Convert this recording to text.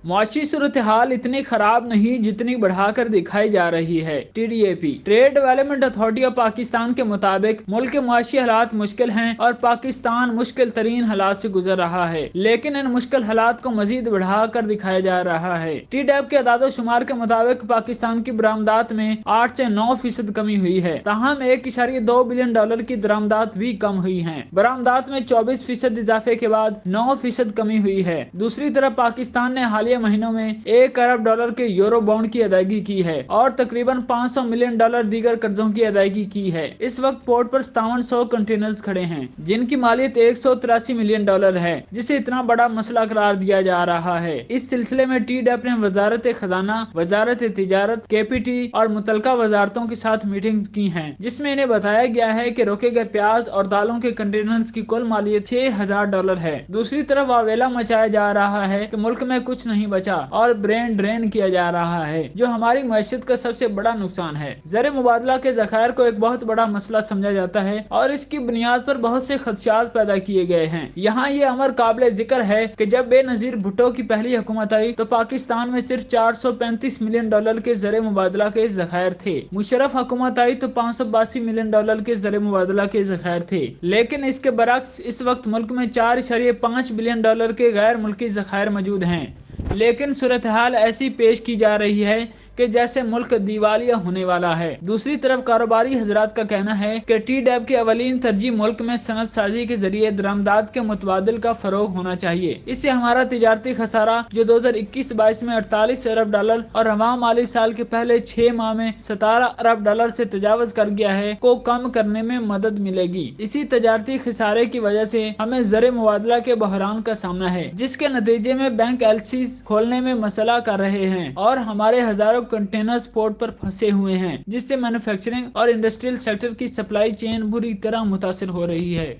معاشی صورتحال اتنی خراب نہیں جتنی بڑھا کر دکھائی جا رہی ہے۔ TDAP trade development authority of Pakistan کے مطابق ملک کے معاشی حالات مشکل ہیں اور پاکستان مشکل ترین حالات سے گزر رہا ہے، لیکن ان مشکل حالات کو مزید بڑھا کر دکھایا جا رہا ہے۔ TDAP کے اعداد و شمار کے مطابق پاکستان کی برآمدات میں 8 سے 9% کمی ہوئی ہے، تاہم 1.2 بلین ڈالر کی درآمدات بھی کم ہوئی ہیں۔ برآمدات میں 24% اضافے کے بعد 9% کمی ہوئی ہے۔ دوسری طرف پاکستان نے حالیہ مہینوں میں 1 ارب ڈالر کے یورو بانڈ کی ادائیگی کی ہے اور تقریباً 500 ملین ڈالر دیگر قرضوں کی ادائیگی کی ہے۔ اس وقت پورٹ پر 5700 کنٹینرز کھڑے ہیں جن کی مالیت 183 ملین ڈالر ہے، جسے اتنا بڑا مسئلہ قرار دیا جا رہا ہے۔ اس سلسلے میں TDAP نے وزارت خزانہ، وزارت تجارت، KPT اور متعلقہ وزارتوں کے ساتھ میٹنگز کی ہیں، جس میں انہیں بتایا گیا ہے کہ روکے گئے پیاز اور دالوں کے کنٹینرز کی کل مالیت 6000 ڈالر ہے۔ دوسری طرف واویلا مچایا جا رہا ہے کہ ملک میں کچھ نہیں بچا اور برین ڈرین کیا جا رہا ہے، جو ہماری معیشت کا سب سے بڑا نقصان ہے۔ زر مبادلہ کے ذخائر کو ایک بہت بڑا مسئلہ سمجھا جاتا ہے اور اس کی بنیاد پر بہت سے خدشات پیدا کیے گئے ہیں۔ یہاں یہ امر قابل ذکر ہے کہ جب بے نظیر بھٹو کی پہلی حکومت آئی تو پاکستان میں صرف 435 ملین ڈالر کے زر مبادلہ کے ذخائر تھے۔ مشرف حکومت آئی تو 582 ملین ڈالر کے زر مبادلہ کے ذخائر تھے، لیکن اس کے برعکس اس وقت ملک میں 4.5 بلین ڈالر کے غیر ملکی ذخائر موجود ہیں، لیکن صورتحال ایسی پیش کی جا رہی ہے کہ جیسے ملک دیوالیہ ہونے والا ہے۔ دوسری طرف کاروباری حضرات کا کہنا ہے کہ TDAP کی اولین ترجیح ملک میں صنعت سازی کے ذریعے درآمدات کے متبادل کا فروغ ہونا چاہیے۔ اس سے ہمارا تجارتی خسارہ جو 2021-22 میں 48 ارب ڈالر اور رواں مالی سال کے پہلے 6 ماہ میں 17 ارب ڈالر سے تجاوز کر گیا ہے کو کم کرنے میں مدد ملے گی۔ اسی تجارتی خسارے کی وجہ سے ہمیں زر مبادلہ کے بحران کا سامنا ہے، جس کے نتیجے میں بینک LCs کھولنے میں مسئلہ کر رہے ہیں اور ہمارے ہزاروں کنٹینرز پورٹ پر پھنسے ہوئے ہیں، جس سے مینوفیکچرنگ اور انڈسٹریل سیکٹر کی سپلائی چین بری طرح متاثر ہو رہی ہے۔